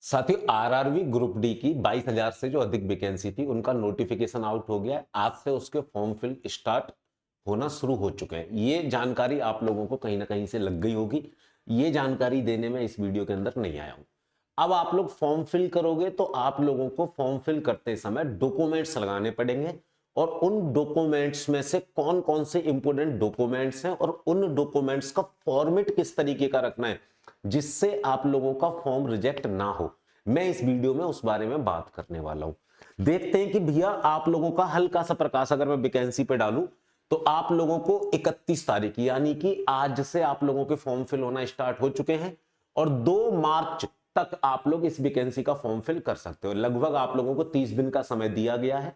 साथियों, RRB group D की 22,000 से जो अधिक वैकेंसी थी उनका नोटिफिकेशन आउट हो गया है। आज से उसके फॉर्म फिल स्टार्ट होना शुरू हो चुके हैं। ये जानकारी आप लोगों को कहीं ना कहीं से लग गई होगी। ये जानकारी देने में इस वीडियो के अंदर नहीं आया हूं। अब आप लोग फॉर्म फिल करोगे तो आप लोगों को फॉर्म फिल करते समय डॉक्यूमेंट्स लगाने पड़ेंगे और उन डॉक्यूमेंट्स में से कौन कौन से इंपोर्टेंट डॉक्यूमेंट्स हैं और उन डॉक्यूमेंट्स का फॉर्मेट किस तरीके का रखना है जिससे आप लोगों का फॉर्म रिजेक्ट ना हो। मैं इस वीडियो में उस बारे में बात करने वाला हूं। देखते हैं कि भैया आप लोगों का हल्का सा प्रकाश अगर मैं वैकेंसी पे डालूं तो आप लोगों को 31 तारीख यानी कि आज से आप लोगों के फॉर्म फिल होना स्टार्ट हो चुके हैं और 2 मार्च तक आप लोग इस वैकेंसी का फॉर्म फिल कर सकते हो। लगभग आप लोगों को 30 दिन का समय दिया गया है।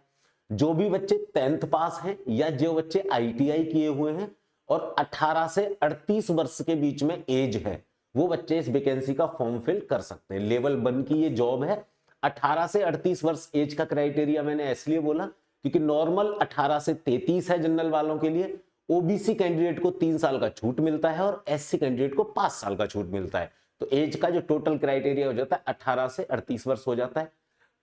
जो भी बच्चे 10th पास हैं या जो बच्चे आईटीआई किए हुए हैं और 18 से 38 वर्ष के बीच में एज है, वो बच्चे इस वैकेंसी का फॉर्म फिल कर सकते हैं। लेवल 1 की ये जॉब है। 18 से 38 वर्ष एज का क्राइटेरिया मैंने इसलिए बोला क्योंकि नॉर्मल 18 से 33 है जनरल वालों के लिए। ओबीसी कैंडिडेट को 3 साल का छूट मिलता है और एससी कैंडिडेट को 5 साल का छूट मिलता है। तो एज का जो टोटल क्राइटेरिया हो जाता है 18 से 38 वर्ष हो जाता है।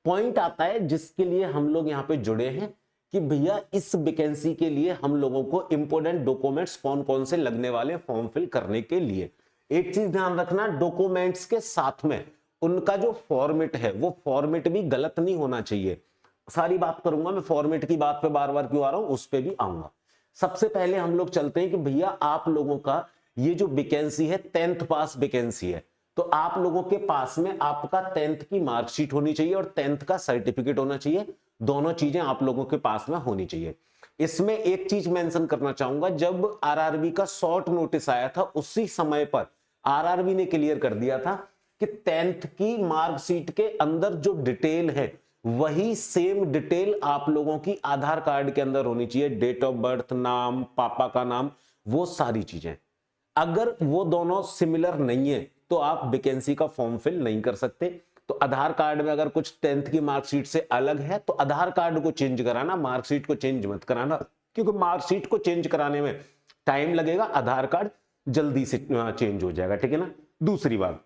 पॉइंट आता है जिसके लिए हम लोग यहाँ पे जुड़े हैं कि भैया इस वैकेंसी के लिए हम लोगों को इंपोर्टेंट डॉक्यूमेंट्स कौन कौन से लगने वाले फॉर्म फिल करने के लिए। एक चीज ध्यान रखना, डॉक्यूमेंट्स के साथ में उनका जो फॉर्मेट है वो फॉर्मेट भी गलत नहीं होना चाहिए। सारी बात करूंगा मैं, फॉर्मेट की बात पे बार बार क्यों आ रहा हूं उस पे भी आऊंगा। सबसे पहले हम लोग चलते हैं कि भैया आप लोगों का ये जो वैकेंसी है 10th पास वैकेंसी है, तो आप लोगों के पास में आपका 10th की मार्कशीट होनी चाहिए और 10th का सर्टिफिकेट होना चाहिए। दोनों चीजें आप लोगों के पास में होनी चाहिए। इसमें एक चीज मेंशन करना चाहूंगा, जब आरआरबी का शॉर्ट नोटिस आया था उसी समय पर आरआरबी ने क्लियर कर दिया था कि 10th की मार्कशीट के अंदर जो डिटेल है वही सेम डिटेल आप लोगों की आधार कार्ड के अंदर होनी चाहिए। डेट ऑफ बर्थ, नाम, पापा का नाम, वो सारी चीजें। अगर वो दोनों सिमिलर नहीं है तो आप वैकेंसी का फॉर्म फिल नहीं कर सकते। तो आधार कार्ड में अगर कुछ 10th की मार्कशीट से अलग है तो आधार कार्ड को चेंज कराना, मार्कशीट को चेंज मत कराना, क्योंकि मार्कशीट को चेंज कराने में टाइम लगेगा, आधार कार्ड जल्दी से चेंज हो जाएगा। ठीक है ना। दूसरी बात,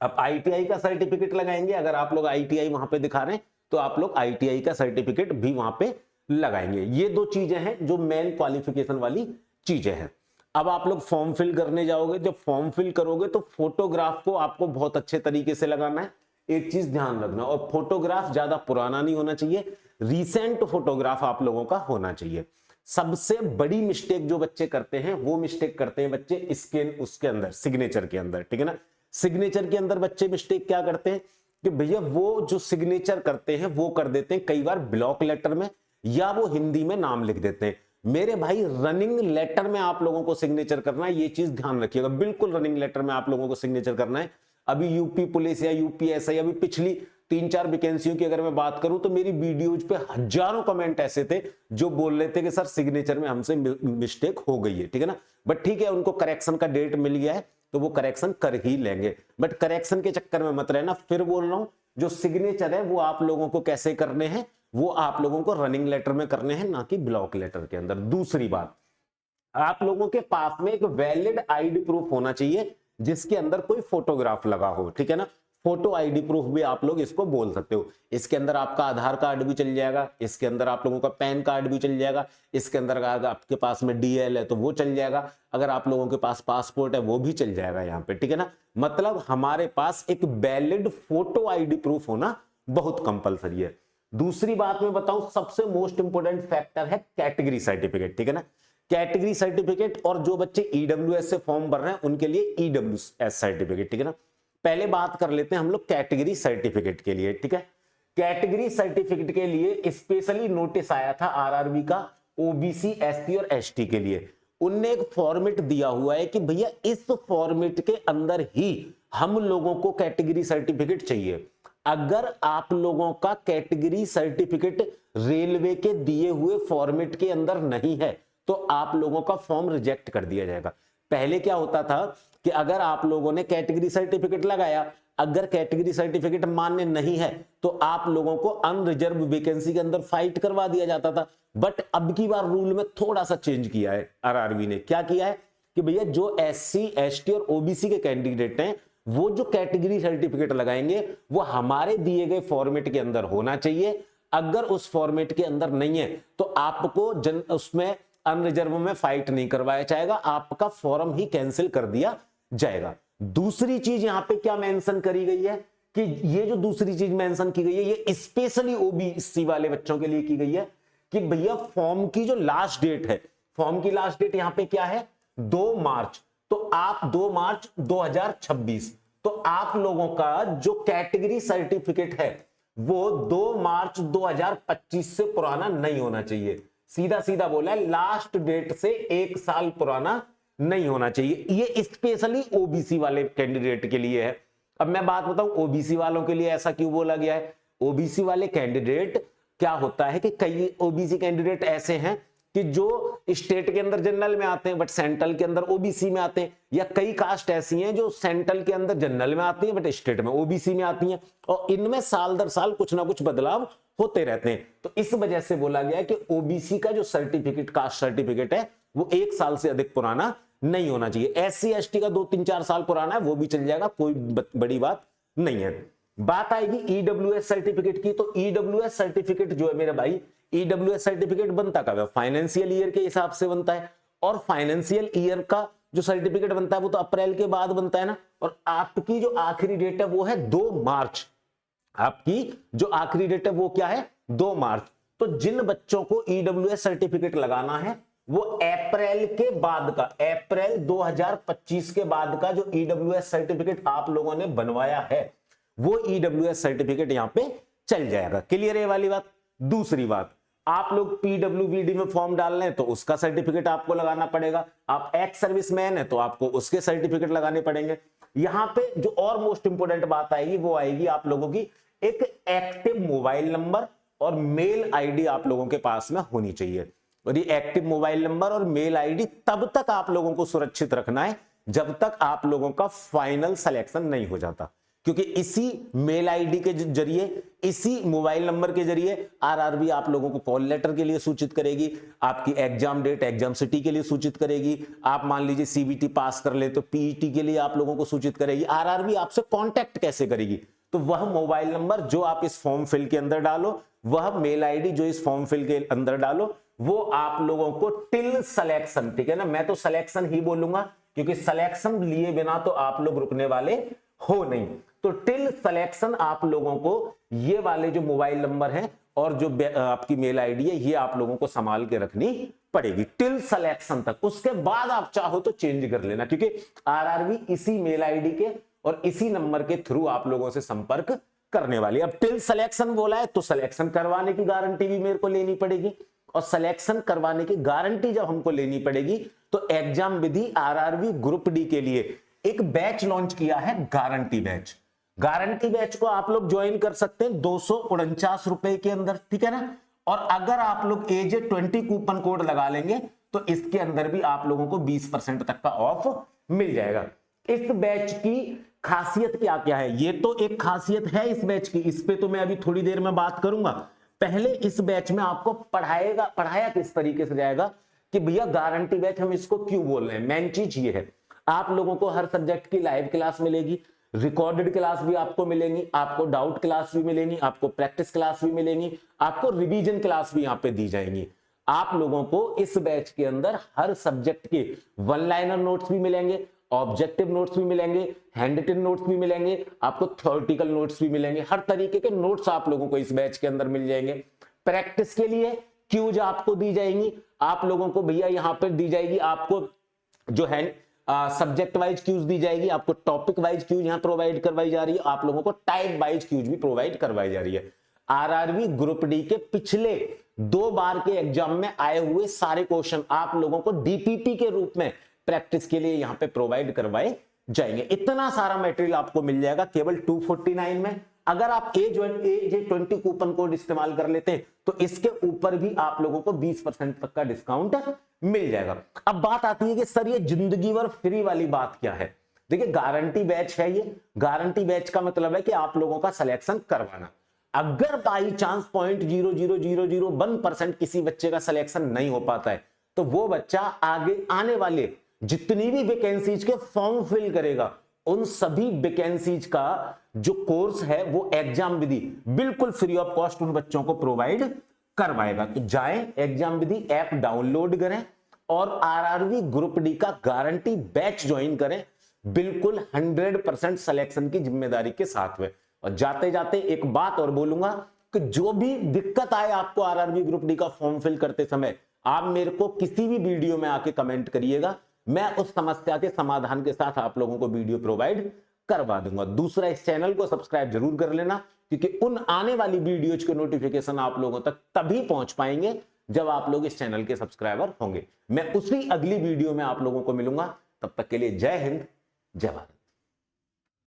अब आईटीआई का सर्टिफिकेट लगाएंगे। अगर आप लोग आईटीआई वहां पे दिखा रहे हैं तो आप लोग आईटीआई का सर्टिफिकेट भी वहां पे लगाएंगे। ये 2 चीजें हैं जो मेन क्वालिफिकेशन वाली चीजें हैं। अब आप लोग फॉर्म फिल करने जाओगे, जब फॉर्म फिल करोगे तो फोटोग्राफ को आपको बहुत अच्छे तरीके से लगाना है। एक चीज ध्यान रखना, और फोटोग्राफ ज्यादा पुराना नहीं होना चाहिए, रीसेंट फोटोग्राफ आप लोगों का होना चाहिए। सबसे बड़ी मिस्टेक जो बच्चे करते हैं वो मिस्टेक करते हैं बच्चे स्कैन उसके अंदर, सिग्नेचर के अंदर। ठीक है ना। सिग्नेचर के अंदर बच्चे मिस्टेक क्या करते हैं कि भैया वो जो सिग्नेचर करते हैं वो कर देते हैं कई बार ब्लॉक लेटर में या वो हिंदी में नाम लिख देते हैं। मेरे भाई, रनिंग लेटर में आप लोगों को सिग्नेचर करना है, ये चीज ध्यान रखिएगा। बिल्कुल रनिंग लेटर में आप लोगों को सिग्नेचर करना है। अभी यूपी पुलिस या यूपीएसआई, अभी पिछली 3-4 वैकेंसियों की अगर मैं बात करूं तो मेरी वीडियोज पे हजारों कमेंट ऐसे थे जो बोल रहे थे कि सर सिग्नेचर में हमसे मिस्टेक हो गई है। ठीक है ना। बट ठीक है, उनको करेक्शन का डेट मिल गया है तो वो करेक्शन कर ही लेंगे। बट करेक्शन के चक्कर में मत रहना। फिर बोल रहा हूं, जो सिग्नेचर है वो आप लोगों को कैसे करने हैं, वो आप लोगों को रनिंग लेटर में करने हैं, ना कि ब्लॉक लेटर के अंदर। दूसरी बात, आप लोगों के पास में एक वैलिड आईडी प्रूफ होना चाहिए जिसके अंदर कोई फोटोग्राफ लगा हो। ठीक है ना। फोटो आईडी प्रूफ भी आप लोग इसको बोल सकते हो। इसके अंदर आपका आधार कार्ड भी चल जाएगा, इसके अंदर आप लोगों का पैन कार्ड भी चल जाएगा, इसके अंदर अगर आपके पास में डीएल है तो वो चल जाएगा, अगर आप लोगों के पास पासपोर्ट है वो भी चल जाएगा यहाँ पे। ठीक है ना। मतलब हमारे पास एक वैलिड फोटो आईडी प्रूफ होना बहुत कंपलसरी है। दूसरी बात मैं बताऊं, सबसे मोस्ट इंपोर्टेंट फैक्टर है कैटेगरी सर्टिफिकेट। ठीक है ना। कैटेगरी सर्टिफिकेट, और जो बच्चे ईडब्ल्यूएस से फॉर्म भर रहे हैं उनके लिए ईडब्ल्यूएस सर्टिफिकेट। ठीक है ना। पहले बात कर लेते हैं हम लोग कैटेगरी सर्टिफिकेट के लिए। ठीक है। कैटेगरी सर्टिफिकेट के लिए स्पेशली नोटिस आया था आरआरबी का ओबीसी, एसटी और एसटी के लिए। उनने एक फॉर्मेट दिया हुआ है कि भैया इस फॉर्मेट के अंदर ही हम लोगों को कैटेगरी सर्टिफिकेट चाहिए। अगर आप लोगों का कैटेगरी सर्टिफिकेट रेलवे के दिए हुए फॉर्मेट के अंदर नहीं है तो आप लोगों का फॉर्म रिजेक्ट कर दिया जाएगा। पहले क्या होता था कि अगर आप लोगों ने कैटेगरी सर्टिफिकेट लगाया, अगर कैटेगरी सर्टिफिकेट मान्य नहीं है तो आप लोगों को अनरिजर्व वैकेंसी के अंदर फाइट करवा दिया जाता था। बट अब की बार रूल में थोड़ा सा चेंज किया है आरआरबी ने। क्या किया है कि भैया जो एससी, एसटी और ओबीसी के कैंडिडेट हैं वो जो कैटेगरी सर्टिफिकेट लगाएंगे वो हमारे दिए गए फॉर्मेट के अंदर होना चाहिए। अगर उस फॉर्मेट के अंदर नहीं है तो आपको उसमें अनरिजर्व में फाइट नहीं करवाया जाएगा, आपका फॉर्म ही कैंसिल कर दिया जाएगा। दूसरी चीज यहां पे क्या मेंशन करी गई है कि ये जो दूसरी चीज मेंशन की गई है ये स्पेशली ओबीसी वाले बच्चों के लिए की गई है कि भैया फॉर्म की जो लास्ट डेट है, फॉर्म की लास्ट डेट यहां पे क्या है 2 मार्च, तो आप 2 मार्च 2026, तो आप लोगों का जो कैटेगरी सर्टिफिकेट है वो 2 मार्च 2025 से पुराना नहीं होना चाहिए। सीधा सीधा बोला है, लास्ट डेट से 1 साल पुराना नहीं होना चाहिए। ये स्पेशली ओबीसी वाले कैंडिडेट के लिए है। अब मैं बात बताऊं ओबीसी वालों के लिए ऐसा क्यों बोला गया है। ओबीसी वाले कैंडिडेट क्या होता है कि कई ओबीसी कैंडिडेट ऐसे हैं कि जो स्टेट के अंदर जनरल में आते हैं बट सेंट्रल के अंदर ओबीसी में आते हैं, या कई कास्ट ऐसी हैं जो सेंट्रल के अंदर जनरल में आती हैं बट स्टेट में ओबीसी में आती हैं, और इनमें साल दर साल कुछ ना कुछ बदलाव होते रहते हैं। तो इस वजह से बोला गया है कि ओबीसी का जो सर्टिफिकेट, कास्ट सर्टिफिकेट है वो 1 साल से अधिक पुराना नहीं होना चाहिए। एससी एसटी का 2-3-4 साल पुराना है वो भी चल जाएगा, कोई बड़ी बात नहीं है। बात आएगी ईडब्ल्यूएस सर्टिफिकेट की, तो ईडब्ल्यूएस सर्टिफिकेट जो है मेरे भाई, ईडब्ल्यूएस सर्टिफिकेट बनता कब है, फाइनेंशियल ईयर के हिसाब से बनता है, और फाइनेंशियल ईयर का जो सर्टिफिकेट बनता है वो तो अप्रैल के बाद बनता है ना, और आपकी जो आखिरी डेट है वो है 2 मार्च। आपकी जो आखिरी डेट है वो क्या है 2 मार्च। तो जिन बच्चों को ईडब्ल्यूएस सर्टिफिकेट लगाना है वो अप्रैल के बाद का, अप्रैल 2025 के बाद का जो ईडब्ल्यूएस सर्टिफिकेट आप लोगों ने बनवाया है वो ईडब्ल्यूएस सर्टिफिकेट यहां पे चल जाएगा। क्लियर है ये वाली बात। दूसरी बात, आप लोग पीडब्ल्यूबीडी में फॉर्म डाल रहे हैं तो उसका सर्टिफिकेट आपको लगाना पड़ेगा। आप एक्स सर्विसमैन है तो आपको उसके सर्टिफिकेट लगाने पड़ेंगे। यहां पे जो और मोस्ट इंपोर्टेंट बात आएगी वो आएगी आप लोगों की एक एक्टिव मोबाइल नंबर और मेल आईडी आप लोगों के पास में होनी चाहिए। और ये एक्टिव मोबाइल नंबर और मेल आईडी तब तक आप लोगों को सुरक्षित रखना है जब तक आप लोगों का फाइनल सिलेक्शन नहीं हो जाता, क्योंकि इसी मेल आईडी के जरिए, इसी मोबाइल नंबर के जरिए आरआरबी आप लोगों को कॉल लेटर के लिए सूचित करेगी, आपकी एग्जाम डेट, एग्जाम सिटी के लिए सूचित करेगी। आप मान लीजिए सीबीटी पास कर ले तो पीईटी के लिए आप लोगों को सूचित करेगी। आरआरबी आपसे कांटेक्ट कैसे करेगी, तो वह मोबाइल नंबर जो आप इस फॉर्म फिल के अंदर डालो, वह मेल आईडी जो इस फॉर्म फिल के अंदर डालो, वो आप लोगों को टिल सिलेक्शन, ठीक है ना, मैं तो सिलेक्शन ही बोलूंगा क्योंकि सिलेक्शन लिए बिना तो आप लोग रुकने वाले हो नहीं। तो टिल सिलेक्शन आप लोगों को ये वाले जो मोबाइल नंबर हैं और जो आपकी मेल आईडी है ये आप लोगों को संभाल के रखनी पड़ेगी टिल सिलेक्शन तक। उसके बाद आप चाहो तो चेंज कर लेना, क्योंकि आरआरबी इसी मेल आईडी के और इसी नंबर के थ्रू आप लोगों से संपर्क करने वाली। अब टिल सिलेक्शन बोला है तो सिलेक्शन करवाने की गारंटी भी मेरे को लेनी पड़ेगी, और सिलेक्शन करवाने की गारंटी जब हमको लेनी पड़ेगी तो एग्जाम विधि आरआरबी ग्रुप डी के लिए एक बैच लॉन्च किया है, गारंटी बैच। गारंटी बैच को आप लोग ज्वाइन कर सकते हैं 249 रुपए के अंदर, ठीक है ना। और अगर आप लोग AJ20 कूपन कोड लगा लेंगे तो इसके अंदर भी आप लोगों को 20% तक का ऑफ मिल जाएगा। इस बैच की खासियत क्या क्या है, ये तो एक खासियत है इस बैच की, इस पे तो मैं अभी थोड़ी देर में बात करूंगा। पहले इस बैच में आपको पढ़ाया किस तरीके से जाएगा कि भैया गारंटी बैच हम इसको क्यों बोल रहे हैं। मेन चीज ये है, आप लोगों को हर सब्जेक्ट की लाइव क्लास मिलेगी, रिकॉर्डेड क्लास भी आपको मिलेंगी, आपको डाउट क्लास भी मिलेंगी, आपको प्रैक्टिस क्लास भी मिलेंगी, आपको रिवीजन क्लास भी यहाँ पे दी जाएंगी। आप लोगों को इस बैच के अंदर हर सब्जेक्ट के 1 लाइनर नोट्स भी मिलेंगे, ऑब्जेक्टिव नोट्स भी मिलेंगे, हैंड रिटन नोट्स भी मिलेंगे, आपको थ्योरेटिकल नोट्स भी मिलेंगे। हर तरीके के नोट्स आप लोगों को इस बैच के अंदर मिल जाएंगे। प्रैक्टिस के लिए क्यूज आपको दी जाएंगी, आप लोगों को भैया यहाँ पर दी जाएगी, आपको जो है सब्जेक्ट वाइज क्यूज दी जाएगी, आपको टॉपिक वाइज क्यूज यहां प्रोवाइड करवाई जा रही है, आप लोगों को टाइप वाइज क्यूज भी प्रोवाइड करवाई जा रही है। आरआरबी ग्रुप डी के पिछले 2 बार के एग्जाम में आए हुए सारे क्वेश्चन आप लोगों को डीपीपी के रूप में प्रैक्टिस के लिए यहां पे प्रोवाइड करवाए जाएंगे। इतना सारा मटेरियल आपको मिल जाएगा केवल 249 में। अगर आप AJ20 कूपन कोड इस्तेमाल कर लेते हैं तो इसके ऊपर भी आप लोगों को 20% तक का डिस्काउंट मिल जाएगा। अब बात आती है कि सर ये जिंदगी भर फ्री वाली बात क्या है। देखिए गारंटी बैच है, ये गारंटी बैच का मतलब है कि आप लोगों का सिलेक्शन करवाना। अगर बाई चांस 0.00001% किसी बच्चे का सिलेक्शन नहीं हो पाता है तो वो बच्चा आगे आने वाले जितनी भी वैकेंसीज के फॉर्म फिल करेगा उन सभी वैकेंसीज का जो कोर्स है वो एग्जाम विधि बिल्कुल फ्री ऑफ कॉस्ट उन बच्चों को प्रोवाइड करवाएगा। तो जाएं, एग्जाम विधि ऐप डाउनलोड करें और आरआरबी ग्रुप डी का गारंटी बैच ज्वाइन करें, बिल्कुल 100% सिलेक्शन की जिम्मेदारी के साथ में। और जाते जाते एक बात और बोलूंगा कि जो भी दिक्कत आए आपको आरआरबी ग्रुप डी का फॉर्म फिल करते समय, आप मेरे को किसी भी वीडियो में आके कमेंट करिएगा, मैं उस समस्या के समाधान के साथ आप लोगों को वीडियो प्रोवाइड करवा दूंगा। दूसरा, इस चैनल को सब्सक्राइब जरूर कर लेना, क्योंकि उन आने वाली वीडियोज के नोटिफिकेशन आप लोगों तक तभी पहुंच पाएंगे जब आप लोग इस चैनल के सब्सक्राइबर होंगे। मैं उसी अगली वीडियो में आप लोगों को मिलूंगा, तब तक के लिए जय हिंद, जय भारत।